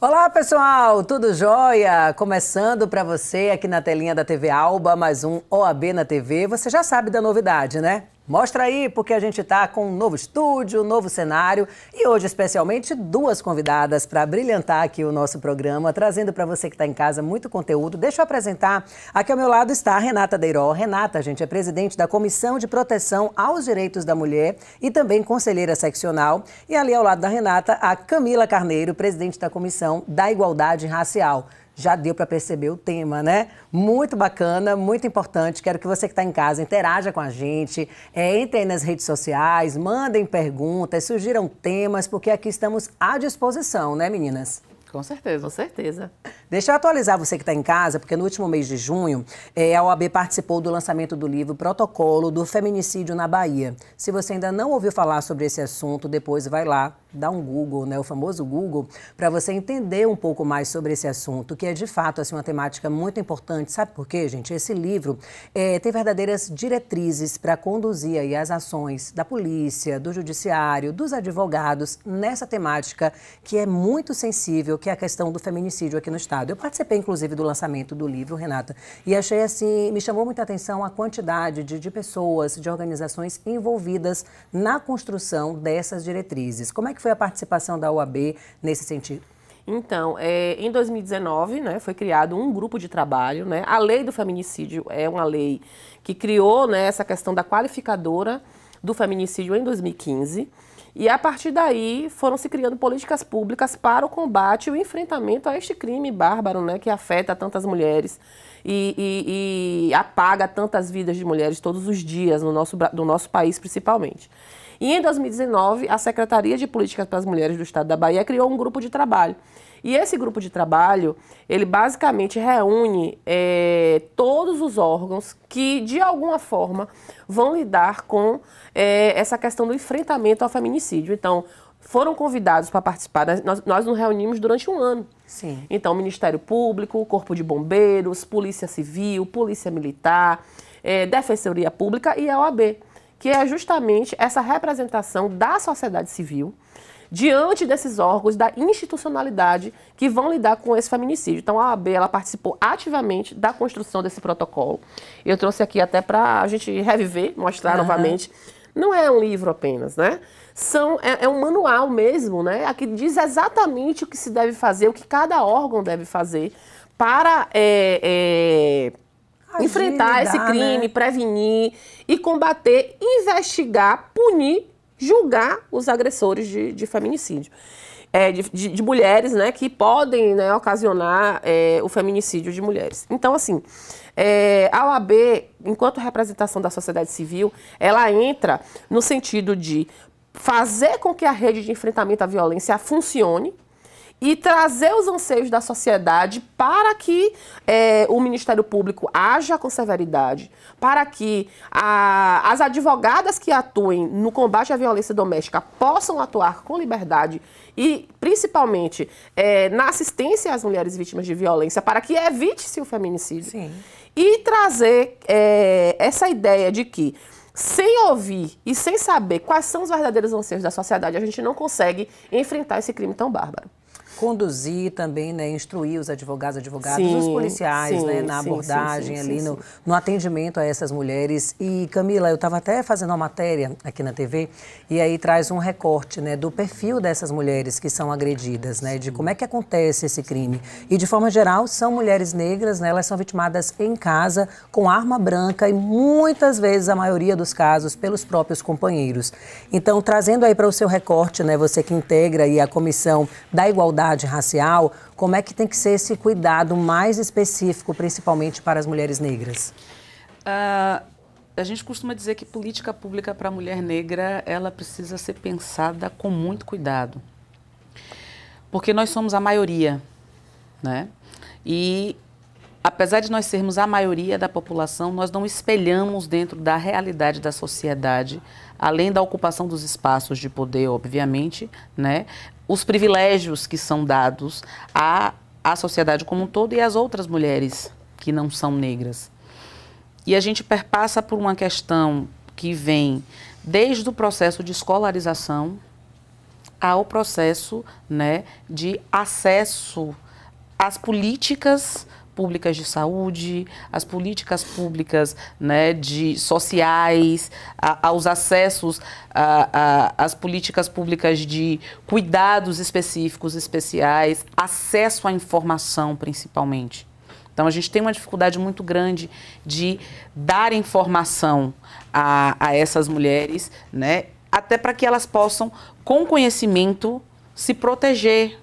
Olá, pessoal, tudo jóia? Começando para você aqui na telinha da TV Alba, mais um OAB na TV. Você já sabe da novidade, né? Mostra aí, porque a gente está com um novo estúdio, um novo cenário e hoje, especialmente, duas convidadas para brilhantar aqui o nosso programa, trazendo para você que está em casa muito conteúdo. Deixa eu apresentar. Aqui ao meu lado está a Renata Deiró. Renata, gente, é presidente da Comissão de Proteção aos Direitos da Mulher e também conselheira seccional. E ali ao lado da Renata, a Camila Carneiro, presidente da Comissão da Igualdade Racial. Já deu para perceber o tema, né? Muito bacana, muito importante. Quero que você que está em casa interaja com a gente, entre aí nas redes sociais, mandem perguntas, sugiram temas, porque aqui estamos à disposição, né, meninas? Com certeza, com certeza. Deixa eu atualizar você que está em casa, porque no último mês de junho, a OAB participou do lançamento do livro Protocolo do Feminicídio na Bahia. Se você ainda não ouviu falar sobre esse assunto, depois vai lá, dá um Google, né, o famoso Google, para você entender um pouco mais sobre esse assunto, que é de fato assim, uma temática muito importante. Sabe por quê, gente? Esse livro tem verdadeiras diretrizes para conduzir aí as ações da polícia, do judiciário, dos advogados nessa temática que é muito sensível, que é a questão do feminicídio aqui no estado. Eu participei, inclusive, do lançamento do livro, Renata, e achei assim, me chamou muita atenção a quantidade de pessoas, de organizações envolvidas na construção dessas diretrizes. Como é que foi a participação da OAB nesse sentido? Então, em 2019, né, foi criado um grupo de trabalho, né? A lei do feminicídio é uma lei que criou, né, essa questão da qualificadora do feminicídio em 2015. E a partir daí foram se criando políticas públicas para o combate e o enfrentamento a este crime bárbaro, né, que afeta tantas mulheres e apaga tantas vidas de mulheres todos os dias no nosso país, principalmente. E em 2019, a Secretaria de Políticas para as Mulheres do Estado da Bahia criou um grupo de trabalho. E esse grupo de trabalho, ele basicamente reúne todos os órgãos que, de alguma forma, vão lidar com essa questão do enfrentamento ao feminicídio. Então, foram convidados para participar, nós nos reunimos durante um ano. Sim. Então, Ministério Público, Corpo de Bombeiros, Polícia Civil, Polícia Militar, Defensoria Pública e a OAB, que é justamente essa representação da sociedade civil diante desses órgãos da institucionalidade que vão lidar com esse feminicídio. Então, a OAB ela participou ativamente da construção desse protocolo. Eu trouxe aqui até para a gente reviver, mostrar novamente. Não é um livro apenas, né? É um manual mesmo, né? Aqui diz exatamente o que se deve fazer, o que cada órgão deve fazer para enfrentar esse crime, né? Prevenir e combater, investigar, punir, julgar os agressores de feminicídio. De mulheres, né, que podem, né, ocasionar o feminicídio de mulheres. Então, assim, a OAB, enquanto representação da sociedade civil, ela entra no sentido de fazer com que a rede de enfrentamento à violência funcione e trazer os anseios da sociedade para que o Ministério Público haja com severidade, para que as advogadas que atuem no combate à violência doméstica possam atuar com liberdade e, principalmente, na assistência às mulheres vítimas de violência, para que evite-se o feminicídio. Sim. E trazer essa ideia de que, sem ouvir e sem saber quais são os verdadeiros anseios da sociedade, a gente não consegue enfrentar esse crime tão bárbaro. Conduzir também, né, instruir os advogados, os policiais, né, na abordagem ali, no atendimento a essas mulheres. E, Camila, eu estava até fazendo uma matéria aqui na TV e aí traz um recorte, né, do perfil dessas mulheres que são agredidas, né, de como é que acontece esse crime. E, de forma geral, são mulheres negras, né, elas são vitimadas em casa com arma branca e muitas vezes, a maioria dos casos, pelos próprios companheiros. Então, trazendo aí para o seu recorte, né, você que integra aí a Comissão da Igualdade Racial, como é que tem que ser esse cuidado mais específico, principalmente para as mulheres negras? A gente costuma dizer que política pública para a mulher negra, ela precisa ser pensada com muito cuidado. Porque nós somos a maioria, né? E apesar de nós sermos a maioria da população, nós não espelhamos dentro da realidade da sociedade, além da ocupação dos espaços de poder, obviamente, né? Os privilégios que são dados à sociedade como um todo e às outras mulheres que não são negras. E a gente perpassa por uma questão que vem desde o processo de escolarização, ao processo, né, de acesso às políticas públicas de saúde, às políticas públicas, né, sociais, aos acessos às políticas públicas de cuidados específicos, especiais, acesso à informação, principalmente. Então, a gente tem uma dificuldade muito grande de dar informação a essas mulheres, né, até para que elas possam, com conhecimento, se proteger,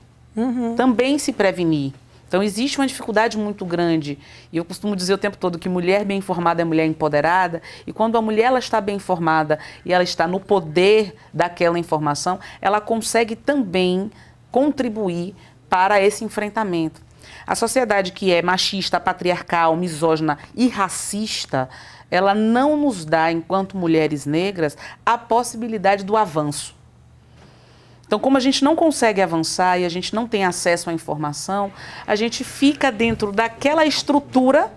também se prevenir. Então, existe uma dificuldade muito grande, e eu costumo dizer o tempo todo que mulher bem informada é mulher empoderada, e quando a mulher ela está bem informada e ela está no poder daquela informação, ela consegue também contribuir para esse enfrentamento. A sociedade que é machista, patriarcal, misógina e racista, ela não nos dá, enquanto mulheres negras, a possibilidade do avanço. Então, como a gente não consegue avançar e a gente não tem acesso à informação, a gente fica dentro daquela estrutura,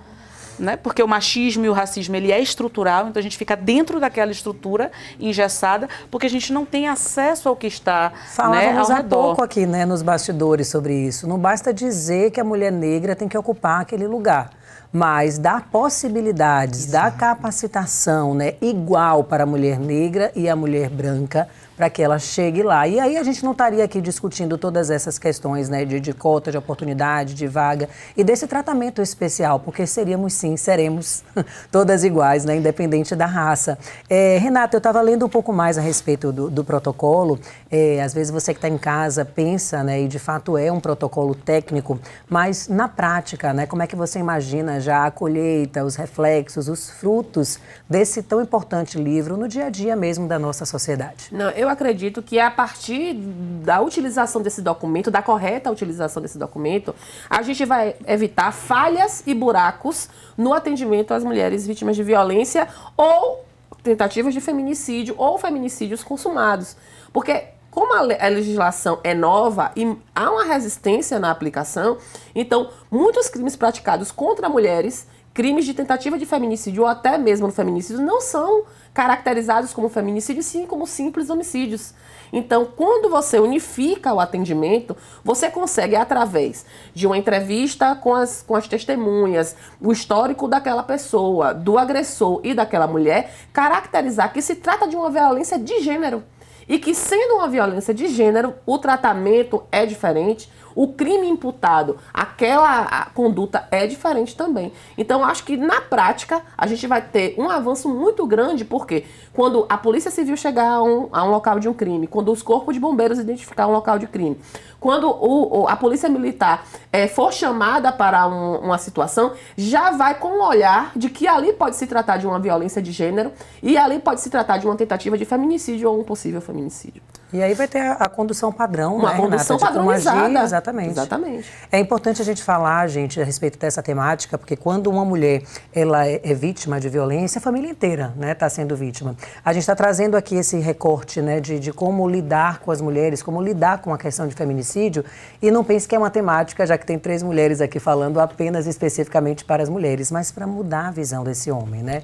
né? Porque o machismo e o racismo ele é estrutural, então a gente fica dentro daquela estrutura engessada, porque a gente não tem acesso ao que está, falávamos ao há redor. pouco aqui, né, nos bastidores sobre isso. Não basta dizer que a mulher negra tem que ocupar aquele lugar, mas dar possibilidades, dar capacitação, né, igual para a mulher negra e a mulher branca, para que ela chegue lá. E aí a gente não estaria aqui discutindo todas essas questões, né, de cota, de oportunidade, de vaga e desse tratamento especial, porque seríamos sim, seremos todas iguais, né, independente da raça. Renata, eu estava lendo um pouco mais a respeito do protocolo. Às vezes você que está em casa pensa, né, e de fato é um protocolo técnico, mas na prática, né, como é que você imagina já a colheita, os reflexos, os frutos desse tão importante livro no dia a dia mesmo da nossa sociedade? Não, eu acredito que a partir da utilização desse documento, da correta utilização desse documento, a gente vai evitar falhas e buracos no atendimento às mulheres vítimas de violência ou tentativas de feminicídio ou feminicídios consumados. Porque como a legislação é nova e há uma resistência na aplicação, então muitos crimes praticados contra mulheres, crimes de tentativa de feminicídio ou até mesmo no feminicídio, não são caracterizados como feminicídio, sim como simples homicídios. Então, quando você unifica o atendimento, você consegue, através de uma entrevista com as testemunhas, o histórico daquela pessoa, do agressor e daquela mulher, caracterizar que se trata de uma violência de gênero. E que, sendo uma violência de gênero, o tratamento é diferente, o crime imputado, aquela conduta é diferente também. Então, acho que, na prática, a gente vai ter um avanço muito grande, porque quando a Polícia Civil chegar a um local de um crime, quando os corpos de bombeiros identificar um local de crime, quando a Polícia Militar for chamada para uma situação, já vai com um olhar de que ali pode se tratar de uma violência de gênero e ali pode se tratar de uma tentativa de feminicídio ou um possível feminicídio. E aí vai ter a condução padrão, uma condução Renata, padronizada. Exatamente. Exatamente. É importante a gente falar, gente, a respeito dessa temática, porque quando uma mulher ela é vítima de violência, a família inteira, né, está sendo vítima. A gente está trazendo aqui esse recorte, né, de como lidar com as mulheres, como lidar com a questão de feminicídio, e não pense que é uma temática, já que tem 3 mulheres aqui falando apenas especificamente para as mulheres, mas para mudar a visão desse homem, né?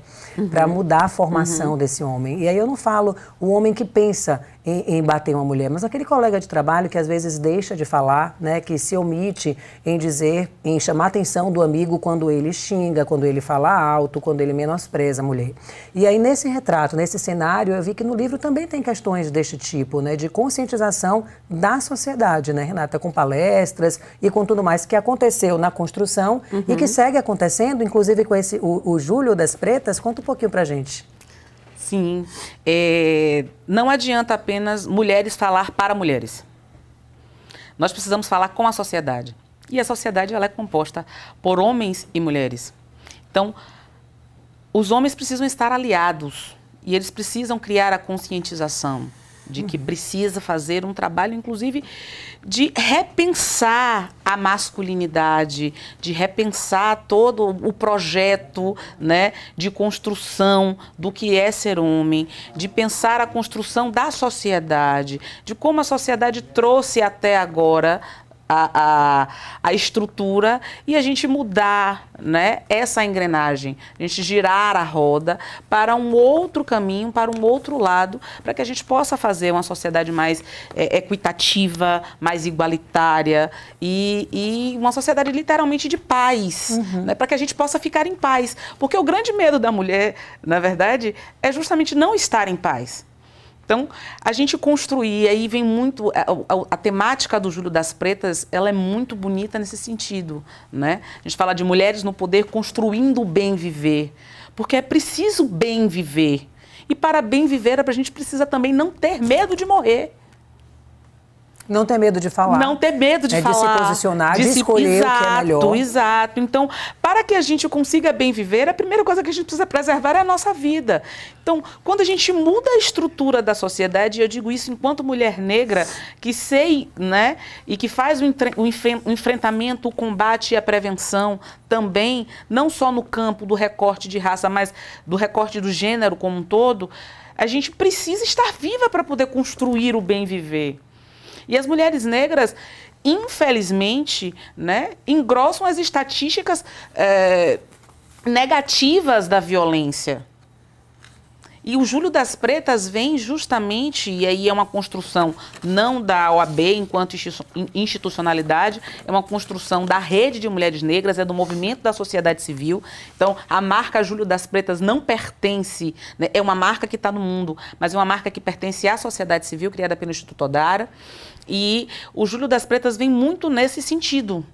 Para mudar a formação desse homem. E aí eu não falo o homem que pensa em bater uma mulher, mas aquele colega de trabalho que às vezes deixa de falar, né, que se omite em dizer, em chamar a atenção do amigo quando ele xinga, quando ele fala alto, quando ele menospreza a mulher. E aí nesse retrato, nesse cenário, eu vi que no livro também tem questões deste tipo, né, de conscientização da sociedade, né, Renata, com palestras e com tudo mais que aconteceu na construção e que segue acontecendo, inclusive com o Julho das Pretas. Conta um pouquinho pra gente. Sim, não adianta apenas mulheres falar para mulheres. Nós precisamos falar com a sociedade. E a sociedade ela é composta por homens e mulheres. Então, os homens precisam estar aliados e eles precisam criar a conscientização de que precisa fazer um trabalho, inclusive, de repensar a masculinidade, de repensar todo o projeto, né, de construção do que é ser homem, de pensar a construção da sociedade, de como a sociedade trouxe até agora a estrutura e a gente mudar, né, essa engrenagem, a gente girar a roda para um outro caminho, para um outro lado, para que a gente possa fazer uma sociedade mais equitativa, mais igualitária e uma sociedade literalmente de paz, né, para que a gente possa ficar em paz. Porque o grande medo da mulher, na verdade, é justamente não estar em paz. Então, a gente construir, aí vem muito, a temática do Júlio das Pretas, ela é muito bonita nesse sentido, né? A gente fala de mulheres no poder construindo o bem viver, porque é preciso bem viver. E para bem viver, a gente precisa também não ter medo de morrer. Não ter medo de falar. Não ter medo de falar. De se posicionar, de escolher o que é melhor. Exato. Então, para que a gente consiga bem viver, a primeira coisa que a gente precisa preservar é a nossa vida. Então, quando a gente muda a estrutura da sociedade, e eu digo isso enquanto mulher negra, que sei, né, e que faz o enfrentamento, o combate e a prevenção também, não só no campo do recorte de raça, mas do recorte do gênero como um todo, a gente precisa estar viva para poder construir o bem viver. E as mulheres negras, infelizmente, né, engrossam as estatísticas negativas da violência. E o Júlio das Pretas vem justamente, e aí é uma construção não da OAB enquanto institucionalidade, é uma construção da rede de mulheres negras, é do movimento da sociedade civil. Então, a marca Júlio das Pretas não pertence, né, é uma marca que está no mundo, mas é uma marca que pertence à sociedade civil, criada pelo Instituto Odara. E o Júlio das Pretas vem muito nesse sentido,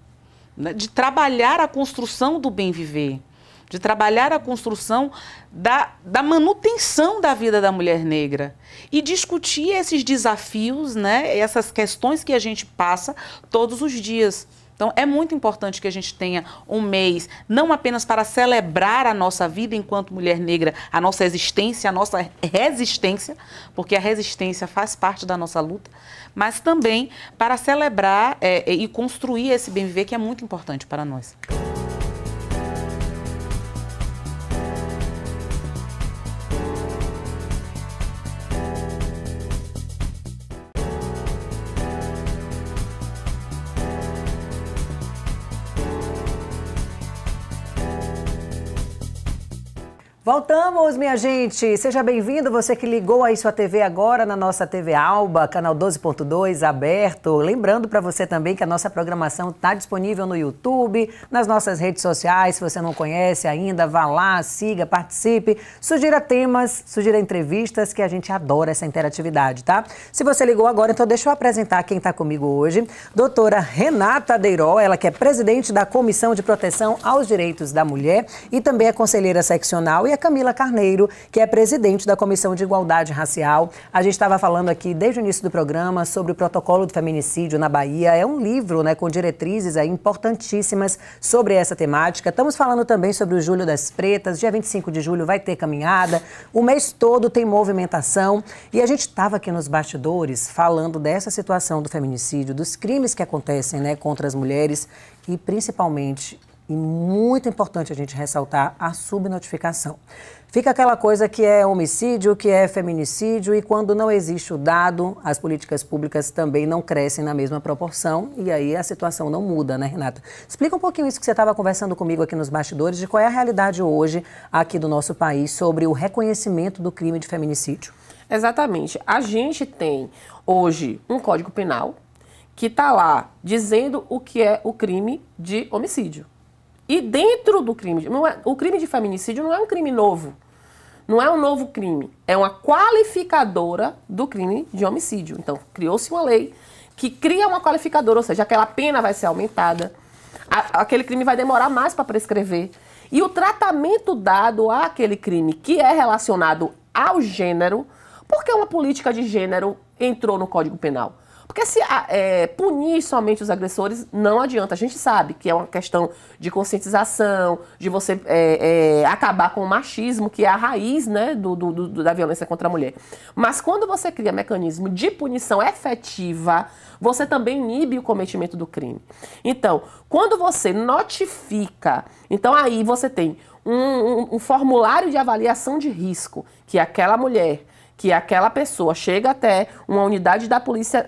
né, de trabalhar a construção do bem viver, de trabalhar a construção da manutenção da vida da mulher negra e discutir esses desafios, né, essas questões que a gente passa todos os dias. Então, é muito importante que a gente tenha um mês, não apenas para celebrar a nossa vida enquanto mulher negra, a nossa existência, a nossa resistência, porque a resistência faz parte da nossa luta, mas também para celebrar e construir esse bem viver que é muito importante para nós. Voltamos, minha gente. Seja bem-vindo, você que ligou aí sua TV agora na nossa TV Alba, canal 12.2, aberto. Lembrando para você também que a nossa programação está disponível no YouTube, nas nossas redes sociais. Se você não conhece ainda, vá lá, siga, participe, sugira temas, sugira entrevistas, que a gente adora essa interatividade, tá? Se você ligou agora, então deixa eu apresentar quem está comigo hoje. Doutora Renata Deiró, ela que é presidente da Comissão de Proteção aos Direitos da Mulher e também é conselheira seccional, e a Camila Carneiro, que é presidente da Comissão de Igualdade Racial. A gente estava falando aqui desde o início do programa sobre o protocolo do feminicídio na Bahia. É um livro, né, com diretrizes aí importantíssimas sobre essa temática. Estamos falando também sobre o Júlio das Pretas. Dia 25 de julho vai ter caminhada. O mês todo tem movimentação. E a gente estava aqui nos bastidores falando dessa situação do feminicídio, dos crimes que acontecem, né, contra as mulheres e principalmente, e muito importante a gente ressaltar, a subnotificação. Fica aquela coisa que é homicídio, que é feminicídio, e quando não existe o dado, as políticas públicas também não crescem na mesma proporção, e aí a situação não muda, né, Renata? Explica um pouquinho isso que você estava conversando comigo aqui nos bastidores, de qual é a realidade hoje aqui do nosso país sobre o reconhecimento do crime de feminicídio. Exatamente. A gente tem hoje um Código Penal que está lá dizendo o que é o crime de homicídio. E dentro do crime, o crime de feminicídio não é um crime novo, não é um novo crime, é uma qualificadora do crime de homicídio. Então, criou-se uma lei que cria uma qualificadora, ou seja, aquela pena vai ser aumentada, aquele crime vai demorar mais para prescrever. E o tratamento dado àquele crime que é relacionado ao gênero, porque uma política de gênero entrou no Código Penal? Porque se punir somente os agressores não adianta. A gente sabe que é uma questão de conscientização, de você acabar com o machismo, que é a raiz, né, da violência contra a mulher. Mas quando você cria mecanismo de punição efetiva, você também inibe o cometimento do crime. Então, quando você notifica, então aí você tem um formulário de avaliação de risco, que aquela mulher que aquela pessoa chega até uma unidade da polícia,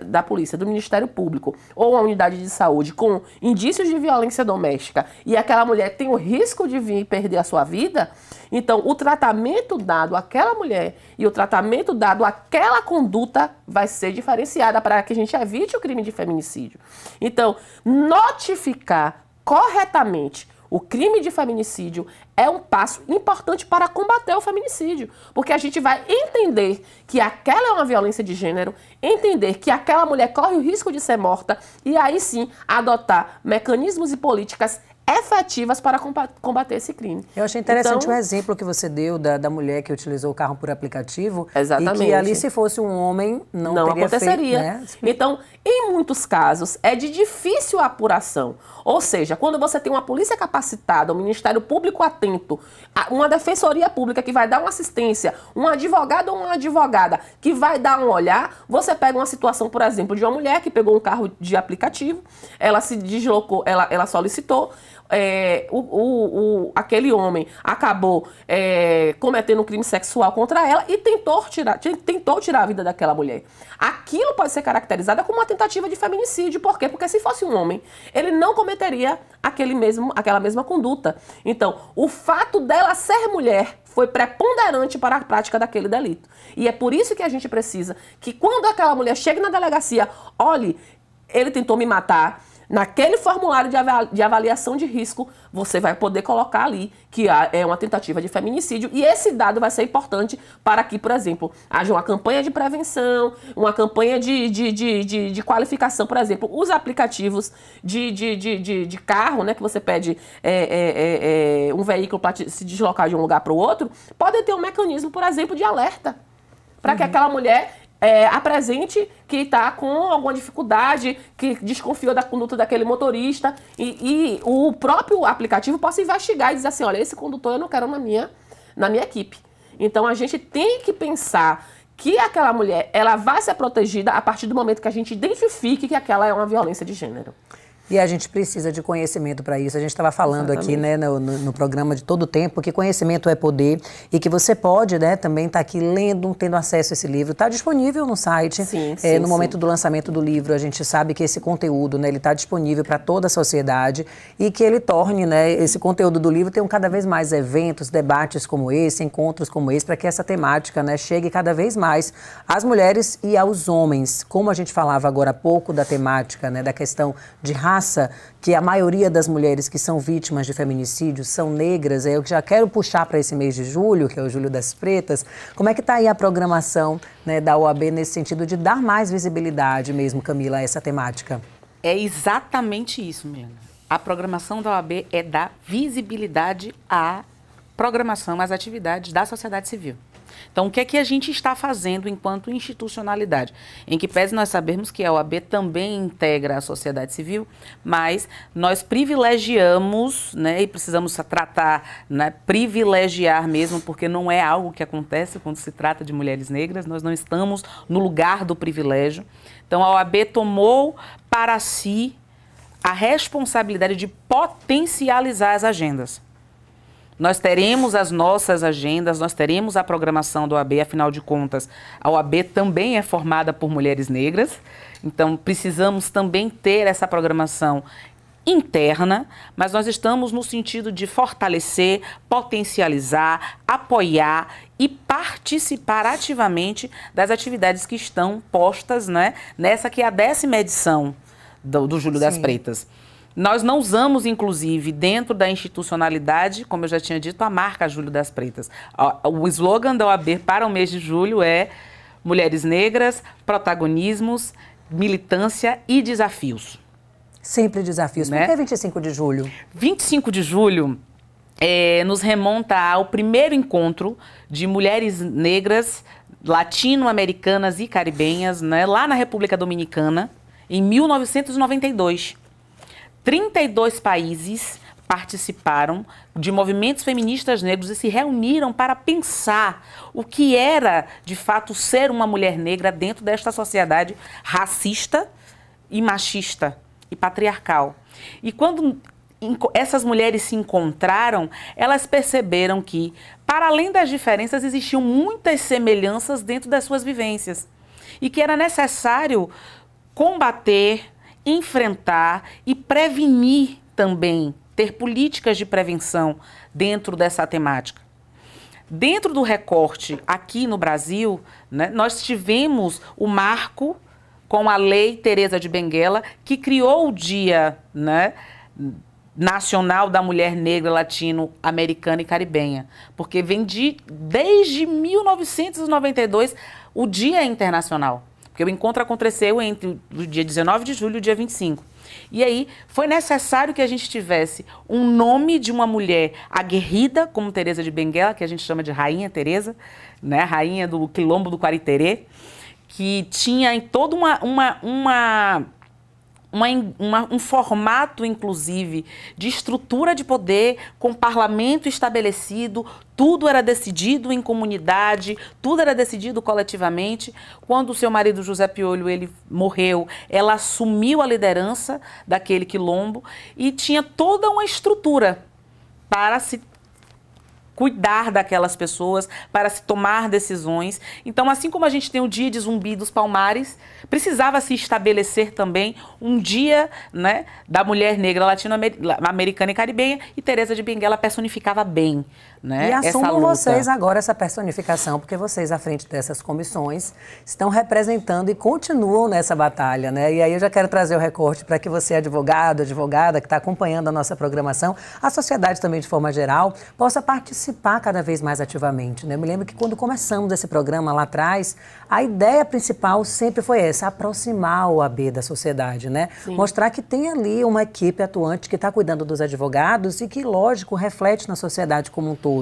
do Ministério Público, ou uma unidade de saúde com indícios de violência doméstica, e aquela mulher tem o risco de vir e perder a sua vida, então o tratamento dado àquela mulher e o tratamento dado àquela conduta vai ser diferenciada para que a gente evite o crime de feminicídio. Então, notificar corretamente o crime de feminicídio é um passo importante para combater o feminicídio, porque a gente vai entender que aquela é uma violência de gênero, entender que aquela mulher corre o risco de ser morta e aí sim adotar mecanismos e políticas efetivas para combater esse crime. Eu achei interessante o exemplo que você deu da mulher que utilizou o carro por aplicativo. Exatamente. E que ali, se fosse um homem, não teria aconteceria. Feito, né? Então, em muitos casos, é de difícil apuração. Ou seja, quando você tem uma polícia capacitada, um Ministério Público atento, uma defensoria pública que vai dar uma assistência, um advogado ou uma advogada que vai dar um olhar, você pega uma situação, por exemplo, de uma mulher que pegou um carro de aplicativo, ela se deslocou, ela solicitou, aquele homem acabou cometendo um crime sexual contra ela e tentou tirar a vida daquela mulher. Aquilo pode ser caracterizado como uma tentativa de feminicídio. Por quê? Porque se fosse um homem, ele não cometeria aquela mesma conduta. Então, o fato dela ser mulher foi preponderante para a prática daquele delito. E é por isso que a gente precisa que quando aquela mulher chega na delegacia, olhe, ele tentou me matar. Naquele formulário de avaliação de risco, você vai poder colocar ali que é uma tentativa de feminicídio, e esse dado vai ser importante para que, por exemplo, haja uma campanha de prevenção, uma campanha de qualificação, por exemplo, os aplicativos de carro, né, que você pede um veículo para se deslocar de um lugar para o outro, podem ter um mecanismo, por exemplo, de alerta, para que aquela mulher apresente que está com alguma dificuldade, que desconfiou da conduta daquele motorista e o próprio aplicativo possa investigar e dizer assim, olha, esse condutor eu não quero na minha equipe. Então, a gente tem que pensar que aquela mulher ela vai ser protegida a partir do momento que a gente identifique que aquela é uma violência de gênero. E a gente precisa de conhecimento para isso. A gente estava falando aqui, né, no programa de todo o tempo, que conhecimento é poder e que você pode, né, também estar aqui lendo, tendo acesso a esse livro. Está disponível no site. Sim, no momento do lançamento do livro, a gente sabe que esse conteúdo, né, ele está disponível para toda a sociedade e que ele torne, né, esse conteúdo do livro tenham cada vez mais eventos, debates como esse, encontros como esse, para que essa temática, né, chegue cada vez mais às mulheres e aos homens. Como a gente falava agora há pouco da temática, né, da questão de raça, que a maioria das mulheres que são vítimas de feminicídio são negras. Eu já quero puxar para esse mês de julho, que é o Julho das Pretas. Como é que está aí a programação, né, da OAB nesse sentido de dar mais visibilidade mesmo, Camila, a essa temática? É exatamente isso, Milena. A programação da OAB é dar visibilidade à programação, às atividades da sociedade civil. Então, o que é que a gente está fazendo enquanto institucionalidade? Em que pese nós sabermos que a OAB também integra a sociedade civil, mas nós privilegiamos, né, e precisamos tratar, né, privilegiar mesmo, porque não é algo que acontece quando se trata de mulheres negras, nós não estamos no lugar do privilégio. Então, a OAB tomou para si a responsabilidade de potencializar as agendas. Nós teremos as nossas agendas, nós teremos a programação da OAB, afinal de contas, a OAB também é formada por mulheres negras, então precisamos também ter essa programação interna, mas nós estamos no sentido de fortalecer, potencializar, apoiar e participar ativamente das atividades que estão postas, né, nessa que é a 10ª edição do Julho das Pretas. Nós não usamos, inclusive, dentro da institucionalidade, como eu já tinha dito, a marca Julho das Pretas. O slogan da OAB para o mês de julho é Mulheres Negras, Protagonismos, Militância e Desafios. Sempre desafios. Né? Por que 25 de julho? 25 de julho nos remonta ao primeiro encontro de mulheres negras, latino-americanas e caribenhas, né, lá na República Dominicana, em 1992. 32 países participaram de movimentos feministas negros e se reuniram para pensar o que era, de fato, ser uma mulher negra dentro desta sociedade racista e machista e patriarcal. E quando essas mulheres se encontraram, elas perceberam que, para além das diferenças, existiam muitas semelhanças dentro das suas vivências. E que era necessário combater, enfrentar e prevenir também, ter políticas de prevenção dentro dessa temática. Dentro do recorte aqui no Brasil, né, nós tivemos o marco com a Lei Teresa de Benguela, que criou o Dia, né, Nacional da Mulher Negra, Latino-Americana e Caribenha. Porque vem desde 1992 o Dia Internacional. Porque o encontro aconteceu entre o dia 19 de julho e o dia 25. E aí foi necessário que a gente tivesse um nome de uma mulher aguerrida, como Teresa de Benguela, que a gente chama de Rainha Teresa, né? Rainha do Quilombo do Quariterê, que tinha em todo um formato, inclusive, de estrutura de poder, com parlamento estabelecido, tudo era decidido em comunidade, tudo era decidido coletivamente. Quando o seu marido, José Piolho, ele morreu, ela assumiu a liderança daquele quilombo e tinha toda uma estrutura para se cuidar daquelas pessoas, para se tomar decisões. Então, assim como a gente tem o Dia de Zumbi dos Palmares, precisava se estabelecer também um dia, né, da mulher negra latino-americana e caribenha, e Teresa de Benguela personificava bem, né, e assumam essa luta. Vocês agora essa personificação, porque vocês, à frente dessas comissões, estão representando e continuam nessa batalha, né? E aí eu já quero trazer o recorte para que você, advogado, advogada, que está acompanhando a nossa programação, a sociedade também de forma geral, possa participar cada vez mais ativamente, né? Eu me lembro que quando começamos esse programa lá atrás, a ideia principal sempre foi essa, aproximar o OAB da sociedade, né? Sim. Mostrar que tem ali uma equipe atuante que está cuidando dos advogados e que, lógico, reflete na sociedade como um todo.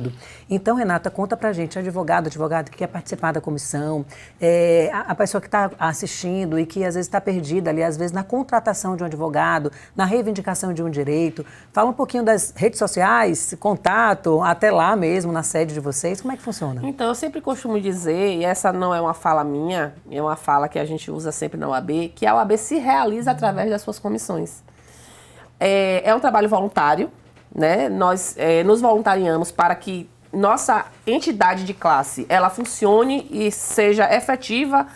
Então, Renata, conta pra gente, advogado que quer participar da comissão, a pessoa que está assistindo e que às vezes está perdida ali, às vezes na contratação de um advogado, na reivindicação de um direito. Fala um pouquinho das redes sociais, contato, até lá mesmo, na sede de vocês, como é que funciona? Então, eu sempre costumo dizer, e essa não é uma fala minha, é uma fala que a gente usa sempre na OAB, que a OAB se realiza através das suas comissões. É um trabalho voluntário, né? Nós nos voluntariamos para que nossa entidade de classe ela funcione e seja efetiva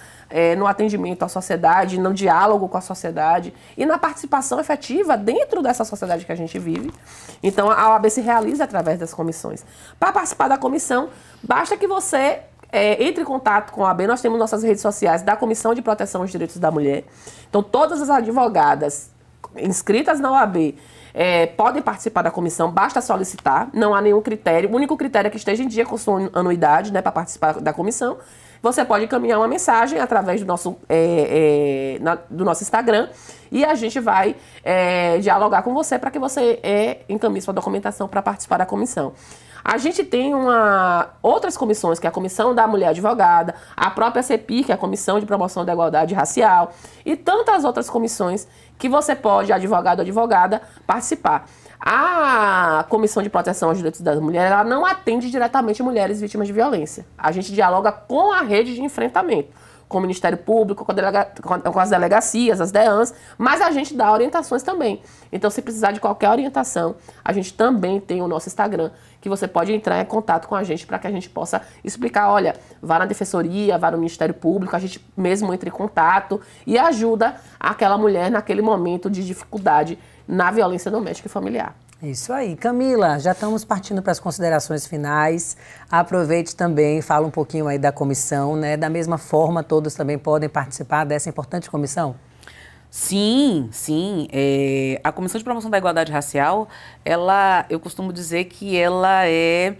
no atendimento à sociedade, no diálogo com a sociedade e na participação efetiva dentro dessa sociedade que a gente vive. Então, a OAB se realiza através das comissões. Para participar da comissão, basta que você entre em contato com a OAB. Nós temos nossas redes sociais da Comissão de Proteção aos Direitos da Mulher. Então, todas as advogadas inscritas na OAB podem participar da comissão, basta solicitar, não há nenhum critério. O único critério é que esteja em dia com sua anuidade, né, para participar da comissão. Você pode encaminhar uma mensagem através do nosso Instagram e a gente vai dialogar com você para que você encaminhe sua documentação para participar da comissão. A gente tem outras comissões, que é a Comissão da Mulher Advogada, a própria CEPI, que é a Comissão de Promoção da Igualdade Racial, e tantas outras comissões que você pode, advogado ou advogada, participar. A Comissão de Proteção aos Direitos das Mulheres, ela não atende diretamente mulheres vítimas de violência. A gente dialoga com a rede de enfrentamento, com o Ministério Público, com as delegacias, as DEANs, mas a gente dá orientações também. Então, se precisar de qualquer orientação, a gente também tem o nosso Instagram, que você pode entrar em contato com a gente para que a gente possa explicar, olha, vá na Defensoria, vá no Ministério Público, a gente mesmo entra em contato e ajuda aquela mulher naquele momento de dificuldade na violência doméstica e familiar. Isso aí. Camila, já estamos partindo para as considerações finais. Aproveite também, fala um pouquinho aí da comissão, né? Da mesma forma, todos também podem participar dessa importante comissão? Sim, sim. A Comissão de Promoção da Igualdade Racial, eu costumo dizer que ela é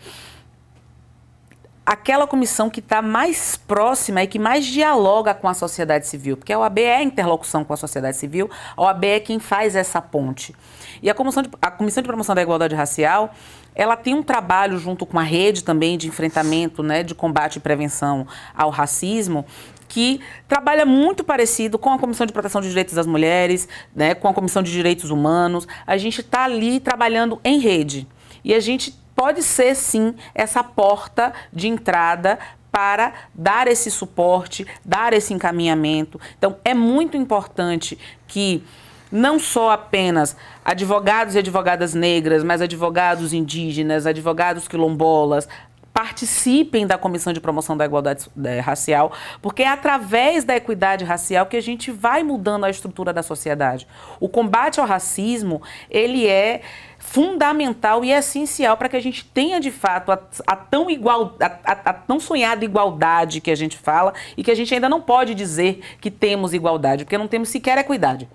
aquela comissão que está mais próxima e que mais dialoga com a sociedade civil, porque a OAB é a interlocução com a sociedade civil, a OAB é quem faz essa ponte. E a Comissão de Promoção da Igualdade Racial, ela tem um trabalho junto com a rede também de enfrentamento, né, de combate e prevenção ao racismo, que trabalha muito parecido com a Comissão de Proteção de Direitos das Mulheres, né, com a Comissão de Direitos Humanos. A gente está ali trabalhando em rede. E a gente pode ser, sim, essa porta de entrada para dar esse suporte, dar esse encaminhamento. Então, é muito importante que não só apenas advogados e advogadas negras, mas advogados indígenas, advogados quilombolas, participem da Comissão de Promoção da Igualdade Racial, porque é através da equidade racial que a gente vai mudando a estrutura da sociedade. O combate ao racismo, ele é fundamental e essencial para que a gente tenha, de fato, a tão sonhada igualdade que a gente fala e que a gente ainda não pode dizer que temos igualdade, porque não temos sequer equidade.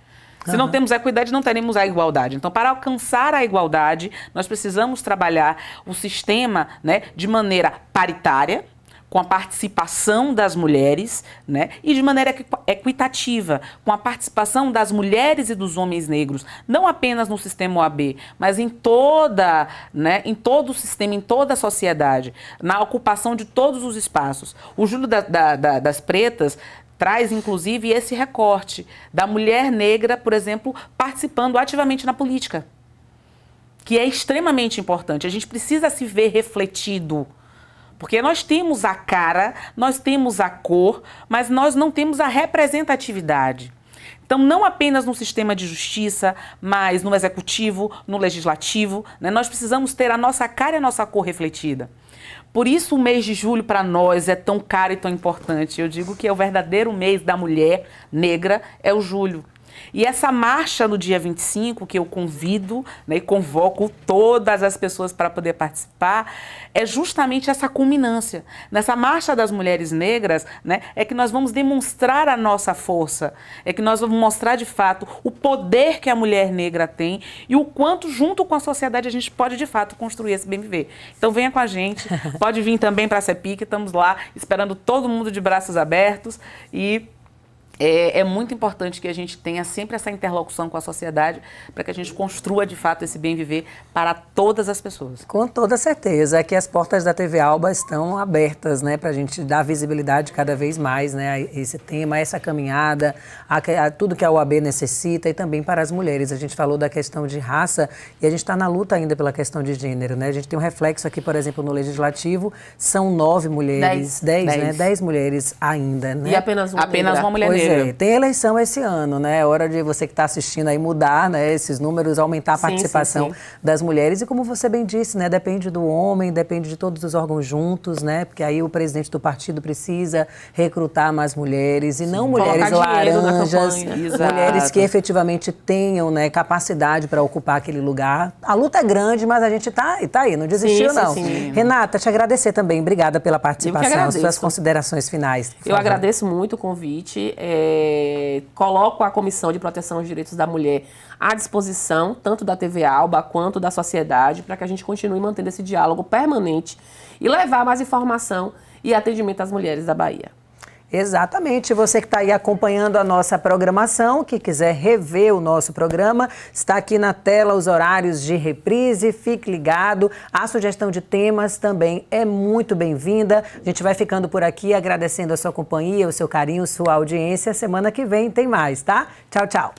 Se não temos a equidade, não teremos a igualdade. Então, para alcançar a igualdade, nós precisamos trabalhar o sistema, né, de maneira paritária, com a participação das mulheres, né, e de maneira equitativa, com a participação das mulheres e dos homens negros, não apenas no sistema OAB, mas em toda, né, em todo o sistema, em toda a sociedade, na ocupação de todos os espaços. O Júlio das Pretas traz, inclusive, esse recorte da mulher negra, por exemplo, participando ativamente na política, que é extremamente importante. A gente precisa se ver refletido, porque nós temos a cara, nós temos a cor, mas nós não temos a representatividade. Então, não apenas no sistema de justiça, mas no executivo, no legislativo, né, nós precisamos ter a nossa cara e a nossa cor refletida. Por isso o mês de julho para nós é tão caro e tão importante. Eu digo que é o verdadeiro mês da mulher negra, é o julho. E essa marcha no dia 25, que eu convido, né, e convoco todas as pessoas para poder participar, é justamente essa culminância. Nessa marcha das mulheres negras, né, é que nós vamos demonstrar a nossa força, é que nós vamos mostrar de fato o poder que a mulher negra tem e o quanto, junto com a sociedade, a gente pode de fato construir esse bem viver. Então venha com a gente, pode vir também para a CEPIC, estamos lá esperando todo mundo de braços abertos e é muito importante que a gente tenha sempre essa interlocução com a sociedade para que a gente construa, de fato, esse bem viver para todas as pessoas. Com toda certeza. É que as portas da TV Alba estão abertas, né, para a gente dar visibilidade cada vez mais, né, a esse tema, a essa caminhada, a tudo que a OAB necessita e também para as mulheres. A gente falou da questão de raça e a gente está na luta ainda pela questão de gênero, né? A gente tem um reflexo aqui, por exemplo, no Legislativo, são 9 mulheres, 10, né? 10 mulheres ainda, né? E apenas uma mulher negra. Tem eleição esse ano, né? É hora de você que está assistindo aí mudar, né, esses números, aumentar a participação das mulheres. E como você bem disse, né, depende do homem, depende de todos os órgãos juntos, né? Porque aí o presidente do partido precisa recrutar mais mulheres e não mulheres laranjas, mulheres que efetivamente tenham, né, capacidade para ocupar aquele lugar. A luta é grande, mas a gente tá aí, não desistiu não. Renata, te agradecer também, obrigada pela participação, suas considerações finais. Eu agradeço muito o convite. Coloco a Comissão de Proteção aos Direitos da Mulher à disposição, tanto da TV Alba quanto da sociedade, para que a gente continue mantendo esse diálogo permanente e levar mais informação e atendimento às mulheres da Bahia. Exatamente. Você que está aí acompanhando a nossa programação, que quiser rever o nosso programa, está aqui na tela os horários de reprise. Fique ligado. A sugestão de temas também é muito bem-vinda. A gente vai ficando por aqui agradecendo a sua companhia, o seu carinho, sua audiência. Semana que vem tem mais, tá? Tchau, tchau.